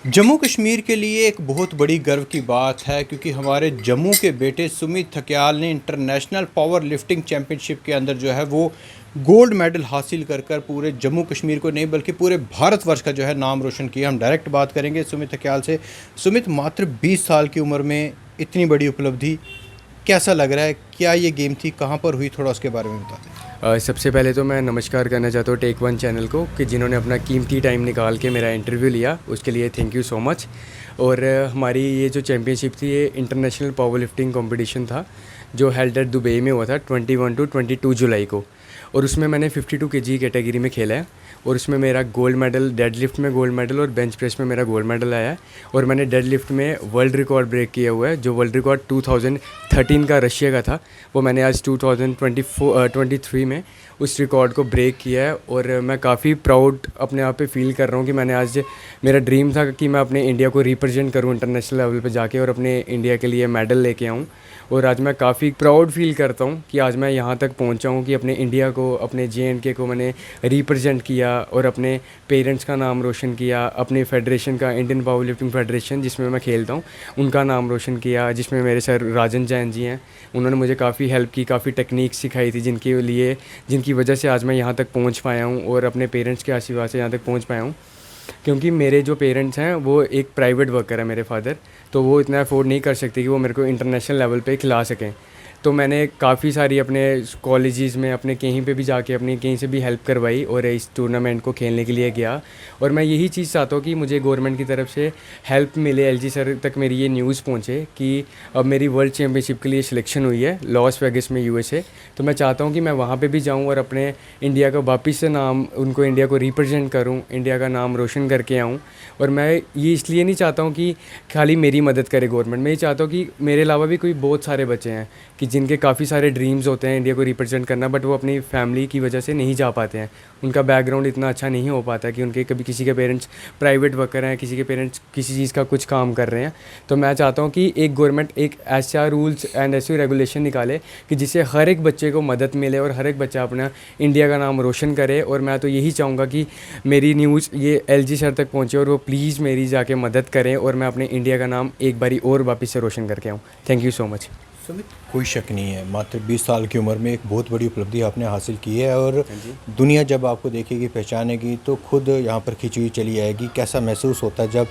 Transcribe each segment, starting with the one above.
जम्मू कश्मीर के लिए एक बहुत बड़ी गर्व की बात है क्योंकि हमारे जम्मू के बेटे सुमित थकियाल ने इंटरनेशनल पावर लिफ्टिंग चैम्पियनशिप के अंदर जो है वो गोल्ड मेडल हासिल कर कर पूरे जम्मू कश्मीर को नहीं बल्कि पूरे भारतवर्ष का जो है नाम रोशन किया। हम डायरेक्ट बात करेंगे सुमित थकियाल से। सुमित, मात्र 20 साल की उम्र में इतनी बड़ी उपलब्धि, कैसा लग रहा है? क्या ये गेम थी, कहाँ पर हुई, थोड़ा उसके बारे में बता दें। सबसे पहले तो मैं नमस्कार करना चाहता हूँ टेक वन चैनल को कि जिन्होंने अपना कीमती टाइम निकाल के मेरा इंटरव्यू लिया, उसके लिए थैंक यू सो मच। और हमारी ये जो चैम्पियनशिप थी ये इंटरनेशनल पावर लिफ्टिंग कंपटीशन था जो हेल्ड एट दुबई में हुआ था 21 टू 22 जुलाई को। और उसमें मैंने 52 केजी कैटेगरी में खेला है और उसमें मेरा गोल्ड मेडल, डेड लिफ्ट में गोल्ड मेडल और बेंच प्रेस में मेरा गोल्ड मेडल आया है। और मैंने डेड लिफ्ट में वर्ल्ड रिकॉर्ड ब्रेक किया हुआ है, जो वर्ल्ड रिकॉर्ड 2013 का रशिया का था, वो मैंने आज 2023 में उस रिकॉर्ड को ब्रेक किया है। और मैं काफ़ी प्राउड अपने आप पे फील कर रहा हूँ कि मैंने आज, मेरा ड्रीम था कि मैं अपने इंडिया को रिप्रेजेंट करूँ इंटरनेशनल लेवल पे जाके और अपने इंडिया के लिए मेडल लेके आऊँ। और आज मैं काफ़ी प्राउड फील करता हूँ कि आज मैं यहाँ तक पहुँचा हूँ कि अपने इंडिया को, अपने JNK को मैंने रिप्रेजेंट किया और अपने पेरेंट्स का नाम रोशन किया, अपने फेडरेशन का, इंडियन पावर लिफ्टिंग फेडरेशन जिसमें मैं खेलता हूँ, उनका नाम रोशन किया, जिसमें मेरे सर राजन जैन जी हैं। उन्होंने मुझे काफ़ी हेल्प की, काफ़ी टेक्निक सिखाई थी जिनकी वजह से आज मैं यहाँ तक पहुँच पाया हूँ और अपने पेरेंट्स के आशीर्वाद से यहाँ तक पहुँच पाया हूँ। क्योंकि मेरे जो पेरेंट्स हैं वो एक प्राइवेट वर्कर है, मेरे फादर, तो वो इतना अफोर्ड नहीं कर सकते कि वो मेरे को इंटरनेशनल लेवल पे खिला सकें। तो मैंने काफ़ी सारी अपने कॉलेजेस में, अपने कहीं पे भी जाके अपनी कहीं से भी हेल्प करवाई और इस टूर्नामेंट को खेलने के लिए गया। और मैं यही चीज़ चाहता हूँ कि मुझे गवर्नमेंट की तरफ से हेल्प मिले, LG सर तक मेरी ये न्यूज़ पहुँचे कि अब मेरी वर्ल्ड चैम्पियनशिप के लिए सिलेक्शन हुई है लॉस वेगस में, USA। तो मैं चाहता हूँ कि मैं वहाँ पर भी जाऊँ और अपने इंडिया का वापस से नाम, उनको इंडिया को रिप्रेजेंट करूँ, इंडिया का नाम रोशन करके आऊँ। और मैं ये इसलिए नहीं चाहता हूँ कि खाली मेरी मदद करे गवर्नमेंट, मैं ये चाहता हूँ कि मेरे अलावा भी कोई बहुत सारे बच्चे हैं कि जिनके काफ़ी सारे ड्रीम्स होते हैं इंडिया को रिप्रेजेंट करना, बट वो अपनी फैमिली की वजह से नहीं जा पाते हैं, उनका बैकग्राउंड इतना अच्छा नहीं हो पाता कि उनके कभी किसी के पेरेंट्स प्राइवेट वर्कर हैं, किसी के पेरेंट्स किसी चीज़ का कुछ काम कर रहे हैं। तो मैं चाहता हूँ कि एक गवर्नमेंट एक ऐसा रूल्स एंड ऐसी रेगुलेशन निकाले कि जिससे हर एक बच्चे को मदद मिले और हर एक बच्चा अपना इंडिया का नाम रोशन करे। और मैं तो यही चाहूँगा कि मेरी न्यूज़ ये LG सर तक पहुँचे और वो प्लीज़ मेरी जाके मदद करें और मैं अपने इंडिया का नाम एक बारी और वापस से रोशन करके आऊँ। Thank you so much. Sumit, कोई शक नहीं है, मात्र 20 साल की उम्र में एक बहुत बड़ी उपलब्धि आपने हासिल की है और दुनिया जब आपको देखेगी, पहचानेगी तो खुद यहाँ पर खिंची हुई चली आएगी। कैसा महसूस होता है जब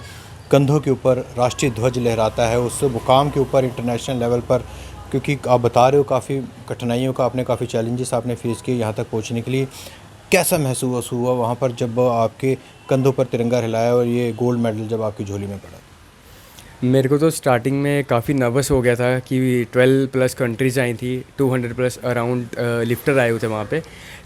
कंधों के ऊपर राष्ट्रीय ध्वज लहराता है उस मुकाम के ऊपर इंटरनेशनल लेवल पर? क्योंकि आप बता रहे हो काफ़ी कठिनाइयों का आपने, काफ़ी चैलेंजेस आपने फेस किए यहाँ तक पहुँचने के लिए। कैसा महसूस हुआ वहाँ पर जब आपके कंधों पर तिरंगा हिलाया और ये गोल्ड मेडल जब आपकी झोली में पड़ा? मेरे को तो स्टार्टिंग में काफ़ी नर्वस हो गया था कि 12+ कंट्रीज़ आई थी, 200+ अराउंड लिफ्टर आए हुए थे वहाँ पे।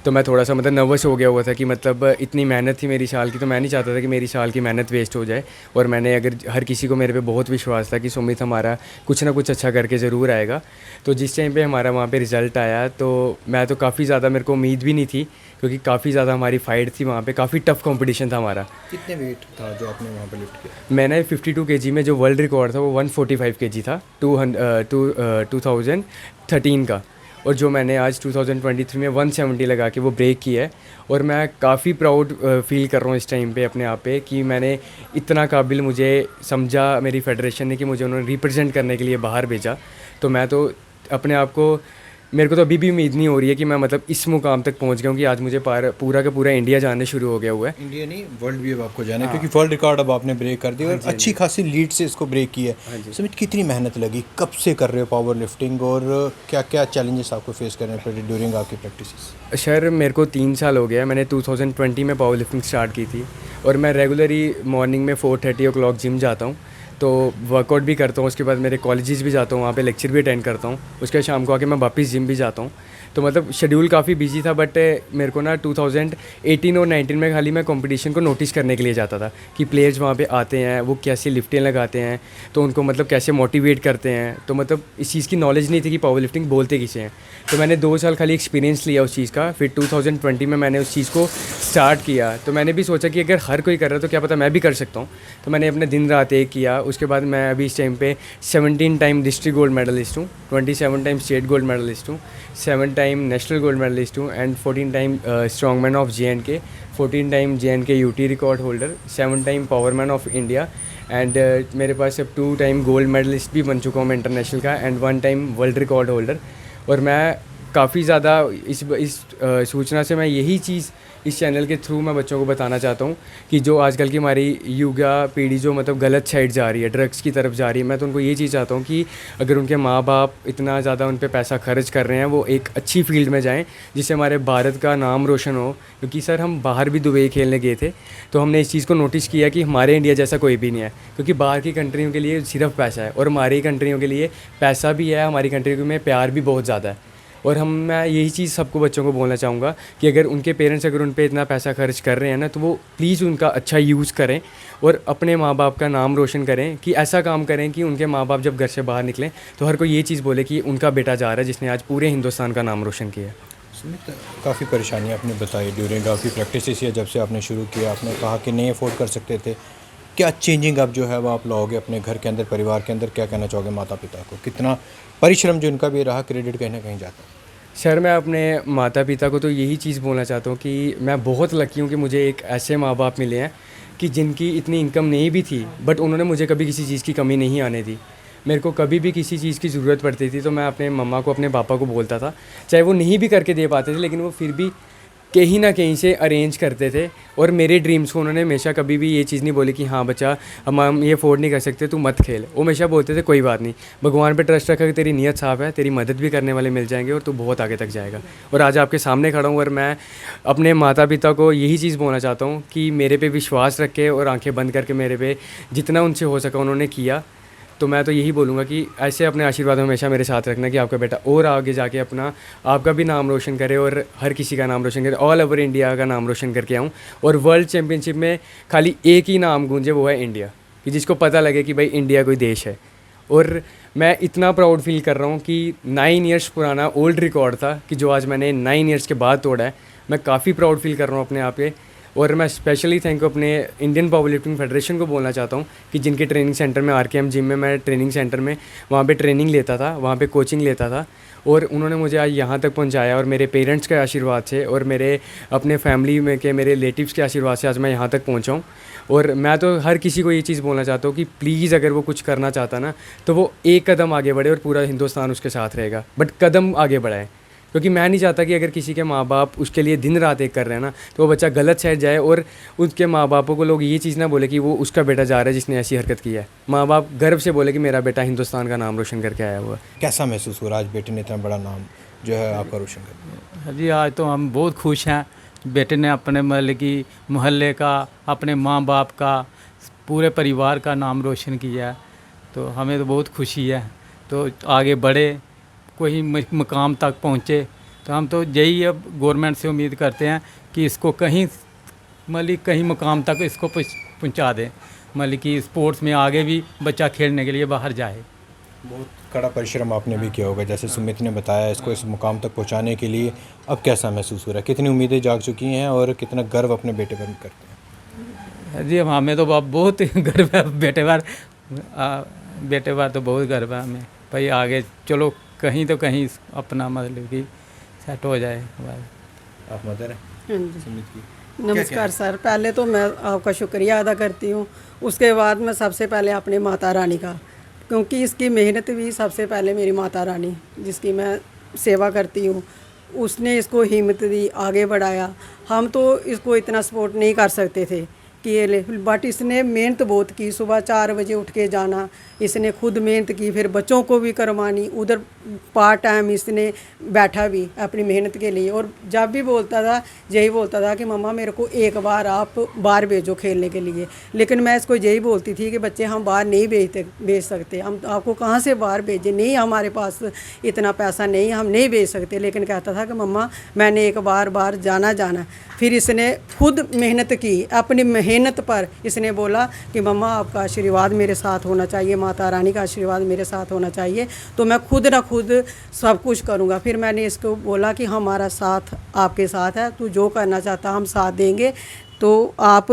तो मैं थोड़ा सा मतलब नर्वस हो गया हुआ था कि मतलब इतनी मेहनत थी मेरी साल की, तो मैं नहीं चाहता था कि मेरी साल की मेहनत वेस्ट हो जाए। और मैंने, अगर हर किसी को मेरे पे बहुत विश्वास था कि सुमित हमारा कुछ ना कुछ अच्छा करके ज़रूर आएगा। तो जिस टाइम पे हमारा वहाँ पे रिज़ल्ट आया तो मैं तो काफ़ी ज़्यादा, मेरे को उम्मीद भी नहीं थी क्योंकि काफ़ी ज़्यादा हमारी फाइट थी वहाँ पे, काफ़ी टफ कंपटीशन था हमारा। कितने वेट था जो आपने वहाँ पर लिफ्ट किया? मैंने 52 केजी में, जो वर्ल्ड रिकॉर्ड था वो 145 केजी था 2013 का। और जो मैंने आज 2023 में 170 लगा के वो ब्रेक किया है। और मैं काफ़ी प्राउड फील कर रहा हूँ इस टाइम पे अपने आप पे कि मैंने इतना काबिल मुझे समझा मेरी फेडरेशन ने कि मुझे उन्होंने रिप्रेजेंट करने के लिए बाहर भेजा। तो मैं तो अपने आप को, मेरे को तो अभी भी उम्मीद नहीं हो रही है कि मैं मतलब इस मुकाम तक पहुंच गया हूँ कि आज मुझे पूरा का पूरा इंडिया जानने शुरू हो गया हुआ है। इंडिया नहीं, वर्ल्ड भी अब आपको जाना है क्योंकि वर्ल्ड रिकॉर्ड अब आपने ब्रेक कर दिया और अच्छी खासी लीड से इसको ब्रेक किया है। सुमित, कितनी मेहनत लगी, कब से कर रहे हो पावर लिफ्टिंग और क्या क्या चैलेंजेस आपको फेस करने पड़े ड्यूरिंग आपकी प्रैक्टिस? सर मेरे को 3 साल हो गया, मैंने 2020 में पावर लिफ्टिंग स्टार्ट की थी और मैं रेगुलरली मॉर्निंग में 4:30 जिम जाता हूँ, तो वर्कआउट भी करता हूँ। उसके बाद मेरे कॉलेजेस भी जाता हूँ, वहाँ पे लेक्चर भी अटेंड करता हूँ। उसके बाद शाम को आके मैं वापस जिम भी जाता हूँ। तो मतलब शेड्यूल काफ़ी बिजी था, बट मेरे को ना 2018 और 19 में खाली मैं कंपटीशन को नोटिस करने के लिए जाता था कि प्लेयर्स वहाँ पे आते हैं, वो कैसे लिफ्टें लगाते हैं, तो उनको मतलब कैसे मोटिवेट करते हैं। तो मतलब इस चीज़ की नॉलेज नहीं थी कि पावर लिफ्टिंग बोलते किसे हैं। तो मैंने 2 साल खाली एक्सपीरियंस लिया उस चीज़ का। फिर 2020 में मैंने उस चीज़ को स्टार्ट किया। तो मैंने भी सोचा कि अगर हर कोई कर रहा है तो क्या पता मैं भी कर सकता हूँ। तो मैंने अपने दिन रात एक किया। उसके बाद मैं अभी इस टाइम पे 17 टाइम डिस्ट्रिक्ट गोल्ड मेडलिस्ट हूँ, 27 टाइम स्टेट गोल्ड मेडलिस्ट हूँ, 7 टाइम नेशनल गोल्ड मेडलिस्ट हूँ and 14 time strongman of JNK, 14 time JNK UT record holder, 7 time powerman of India and मेरे पास अब 2 टाइम गोल्ड मेडलिस्ट भी बन चुका हूँ मैं इंटरनेशनल का and 1 time world record holder. और मैं काफ़ी ज़्यादा इस सूचना से मैं यही चीज़ इस चैनल के थ्रू मैं बच्चों को बताना चाहता हूँ कि जो आजकल की हमारी युवा पीढ़ी जो मतलब गलत साइड जा रही है, ड्रग्स की तरफ जा रही है, मैं तो उनको ये चीज़ चाहता हूँ कि अगर उनके माँ बाप इतना ज़्यादा उन पे पैसा खर्च कर रहे हैं, वो एक अच्छी फील्ड में जाएँ जिससे हमारे भारत का नाम रोशन हो। क्योंकि सर हम बाहर भी दुबई खेलने गए थे तो हमने इस चीज़ को नोटिस किया कि हमारे इंडिया जैसा कोई भी नहीं है, क्योंकि बाहर की कंट्रियों के लिए सिर्फ पैसा है और हमारी कंट्रियों के लिए पैसा भी है, हमारी कंट्री में प्यार भी बहुत ज़्यादा है। और मैं यही चीज़ सबको बच्चों को बोलना चाहूँगा कि अगर उनके पेरेंट्स अगर उन पे इतना पैसा खर्च कर रहे हैं ना, तो वो प्लीज़ उनका अच्छा यूज़ करें और अपने माँ बाप का नाम रोशन करें, कि ऐसा काम करें कि उनके माँ बाप जब घर से बाहर निकलें तो हर कोई ये चीज़ बोले कि उनका बेटा जा रहा है जिसने आज पूरे हिंदुस्तान का नाम रोशन किया है। सुमित, काफ़ी परेशानियाँ आपने बताई ड्यूरिंग आपकी प्रैक्टिस या जब से आपने शुरू किया, आपने कहा कि नहीं अफोर्ड कर सकते थे, क्या चेंजिंग अब जो है वो आप लाओगे अपने घर के अंदर, परिवार के अंदर? क्या कहना चाहोगे माता पिता को, कितना परिश्रम जो उनका भी रहा क्रेडिट कहीं ना कहीं जाता है? सर मैं अपने माता पिता को तो यही चीज़ बोलना चाहता हूँ कि मैं बहुत लकी हूँ कि मुझे एक ऐसे माँ बाप मिले हैं कि जिनकी इतनी इनकम नहीं भी थी बट उन्होंने मुझे कभी किसी चीज़ की कमी नहीं आने दी। मेरे को कभी भी किसी चीज़ की ज़रूरत पड़ती थी तो मैं अपने मम्मा को अपने पापा को बोलता था, चाहे वो नहीं भी करके दे पाते थे लेकिन वो फिर भी कहीं ना कहीं से अरेंज करते थे। और मेरे ड्रीम्स को उन्होंने हमेशा कभी भी ये चीज़ नहीं बोली कि हाँ बच्चा हम ये अफोर्ड नहीं कर सकते, तू मत खेल। वो हमेशा बोलते थे कोई बात नहीं, भगवान पे ट्रस्ट रखा कि तेरी नीयत साफ़ है, तेरी मदद भी करने वाले मिल जाएंगे और तू बहुत आगे तक जाएगा। और आज आपके सामने खड़ा हूँ और मैं अपने माता पिता को यही चीज़ बोलना चाहता हूँ कि मेरे पे विश्वास रखे और आंखें बंद करके मेरे पे जितना उनसे हो सका उन्होंने किया। तो मैं तो यही बोलूँगा कि ऐसे अपने आशीर्वाद हमेशा मेरे साथ रखना कि आपका बेटा और आगे जाके अपना आपका भी नाम रोशन करे और हर किसी का नाम रोशन करे, ऑल ओवर इंडिया का नाम रोशन करके आऊँ और वर्ल्ड चैम्पियनशिप में खाली एक ही नाम गूंजे, वो है इंडिया, कि जिसको पता लगे कि भाई इंडिया कोई देश है। और मैं इतना प्राउड फील कर रहा हूँ कि 9 ईयर्स पुराना ओल्ड रिकॉर्ड था कि जो आज मैंने 9 ईयर्स के बाद तोड़ा है। मैं काफ़ी प्राउड फील कर रहा हूँ अपने आप पे। और मैं स्पेशली थैंक यू अपने इंडियन पावर लिफ्टिंग फेडरेशन को बोलना चाहता हूँ कि जिनके ट्रेनिंग सेंटर में RKM जिम में मैं ट्रेनिंग सेंटर में वहाँ पे ट्रेनिंग लेता था, वहाँ पे कोचिंग लेता था और उन्होंने मुझे आज यहाँ तक पहुँचाया। और मेरे पेरेंट्स के आशीर्वाद से और मेरे अपने फैमिली में के मेरे रिलेटिव्स के आशीर्वाद से आज मैं यहाँ तक पहुँचा हूँ। और मैं तो हर किसी को ये चीज़ बोलना चाहता हूँ कि प्लीज़ अगर वो कुछ करना चाहता ना तो वो एक कदम आगे बढ़े और पूरा हिंदुस्तान उसके साथ रहेगा, बट कदम आगे बढ़ाए। क्योंकि मैं नहीं चाहता कि अगर किसी के माँ बाप उसके लिए दिन रात एक कर रहे हैं ना तो वो बच्चा गलत साइड जाए और उसके माँ बापों को लोग ये चीज़ ना बोले कि वो उसका बेटा जा रहा है जिसने ऐसी हरकत की है। माँ बाप गर्व से बोले कि मेरा बेटा हिंदुस्तान का नाम रोशन करके आया हुआ है। कैसा महसूस हो रहा आज बेटे ने इतना बड़ा नाम जो है आपका रोशन कर? जी आज तो हम बहुत खुश हैं, बेटे ने अपने मतलब कि मोहल्ले का, अपने माँ बाप का, पूरे परिवार का नाम रोशन किया है। तो हमें तो बहुत खुशी है, तो आगे बढ़े, कोई मकाम तक पहुँचे। तो हम तो यही अब गवर्नमेंट से उम्मीद करते हैं कि इसको कहीं मतलब कहीं मकाम तक इसको पहुँचा दें, मतलब कि स्पोर्ट्स में आगे भी बच्चा खेलने के लिए बाहर जाए। बहुत कड़ा परिश्रम आपने भी किया होगा, जैसे सुमित ने बताया, इसको इस मुकाम तक पहुंचाने के लिए अब कैसा महसूस हो रहा है? कितनी उम्मीदें जाग चुकी हैं और कितना गर्व अपने बेटे पर करते हैं? जी हमें तो बहुत गर्व है बेटे पर तो बहुत गर्व है हमें भाई। आगे चलो कहीं तो कहीं अपना मतलब कि सेट हो जाए। आप मदर हैं हाँ जी, सुमित की? नमस्कार सर। पहले तो मैं आपका शुक्रिया अदा करती हूँ, उसके बाद मैं सबसे पहले अपने माता रानी का, क्योंकि इसकी मेहनत भी सबसे पहले मेरी माता रानी जिसकी मैं सेवा करती हूँ, उसने इसको हिम्मत दी, आगे बढ़ाया। हम तो इसको इतना सपोर्ट नहीं कर सकते थे कि ये ले, बट इसने मेहनत बहुत की। सुबह 4 बजे उठ के जाना, इसने खुद मेहनत की, फिर बच्चों को भी करवानी, उधर पार्ट टाइम इसने बैठा भी अपनी मेहनत के लिए। और जब भी बोलता था यही बोलता था कि मम्मा मेरे को एक बार आप बाहर भेजो खेलने के लिए। लेकिन मैं इसको यही बोलती थी कि बच्चे हम बाहर नहीं भेज सकते, हम आपको कहाँ से बाहर भेजें, नहीं हमारे पास इतना पैसा नहीं, हम नहीं भेज सकते। लेकिन कहता था कि मम्मा मैंने एक बार जाना। फिर इसने खुद मेहनत की, अपनी मेहनत पर इसने बोला कि मम्मा आपका आशीर्वाद मेरे साथ होना चाहिए, माता रानी का आशीर्वाद मेरे साथ होना चाहिए, तो मैं खुद ना खुद सब कुछ करूँगा। फिर मैंने इसको बोला कि हमारा साथ आपके साथ है, तू जो करना चाहता हम साथ देंगे, तो आप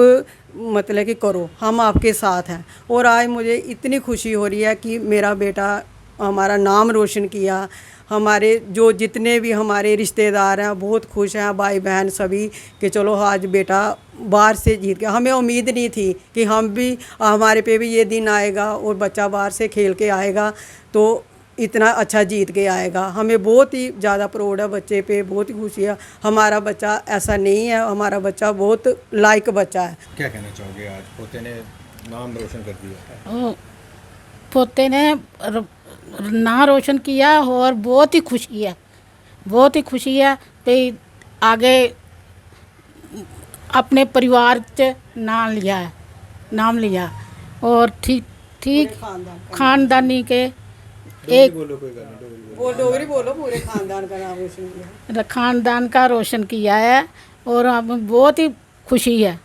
मतलब कि करो, हम आपके साथ हैं। और आज मुझे इतनी खुशी हो रही है कि मेरा बेटा हमारा नाम रोशन किया, हमारे जो जितने भी हमारे रिश्तेदार हैं बहुत खुश हैं, भाई बहन सभी, कि चलो आज बेटा बाहर से जीत गया। हमें उम्मीद नहीं थी कि हम भी हमारे पे भी ये दिन आएगा और बच्चा बाहर से खेल के आएगा तो इतना अच्छा जीत के आएगा। हमें बहुत ही ज़्यादा प्राउड है बच्चे पे, बहुत ही खुशी है। हमारा बच्चा ऐसा नहीं है, हमारा बच्चा बहुत लायक बच्चा है। क्या कहना चाहोगे, आज पोते ने नाम रोशन कर दिया? ओ, पोते ने नाम रोशन किया और बहुत ही खुशी है, बहुत ही खुशी है कि आगे अपने परिवार से नाम लिया और ठीक खानदानी के एक बोलो, कोई गल नहीं, वो डोगरी बोलो, पूरे खानदान का नाम रोशन किया। खानदान का रोशन किया है और हमें बहुत ही खुशी है।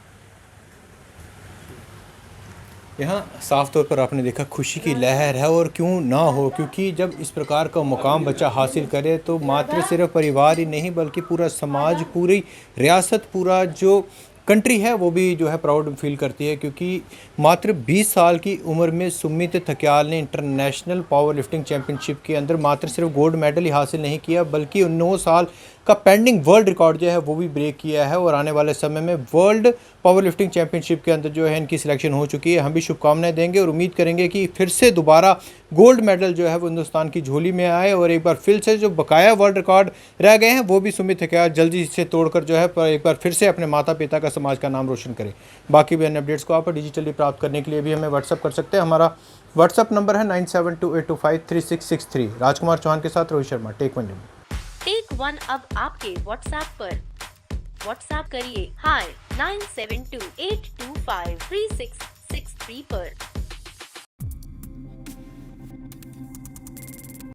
यहाँ साफ तौर पर आपने देखा खुशी की लहर है, और क्यों ना हो, क्योंकि जब इस प्रकार का मुकाम बच्चा हासिल करे तो मात्र सिर्फ परिवार ही नहीं बल्कि पूरा समाज, पूरी रियासत, पूरा जो कंट्री है वो भी जो है प्राउड फील करती है। क्योंकि मात्र 20 साल की उम्र में सुमित थक्याल ने इंटरनेशनल पावर लिफ्टिंग चैम्पियनशिप के अंदर मात्र सिर्फ गोल्ड मेडल ही हासिल नहीं किया बल्कि 9 साल का पेंडिंग वर्ल्ड रिकॉर्ड जो है वो भी ब्रेक किया है, और आने वाले समय में वर्ल्ड पावर लिफ्टिंग चैम्पियनशिप के अंदर जो है इनकी सिलेक्शन हो चुकी है। हम भी शुभकामनाएं देंगे और उम्मीद करेंगे कि फिर से दोबारा गोल्ड मेडल जो है वो हिंदुस्तान की झोली में आए, और एक बार फिर से जो बकाया वर्ल्ड रिकॉर्ड रह गए हैं वो भी सुमित थक्याल जल्दी से तोड़कर जो है पर एक बार फिर से अपने माता पिता का, समाज का नाम रोशन करें। बाकी भी अन्य अपडेट्स को आप डिजिटली प्राप्त करने के लिए भी हमें व्हाट्सअप कर सकते हैं। हमारा व्हाट्सअप नंबर है 9728253663। राजकुमार चौहान के साथ Rohit Sharma, take one. Take one अब आपके व्हाट्सएप पर। व्हाट्सएप करिए हाय 9728253663 पर।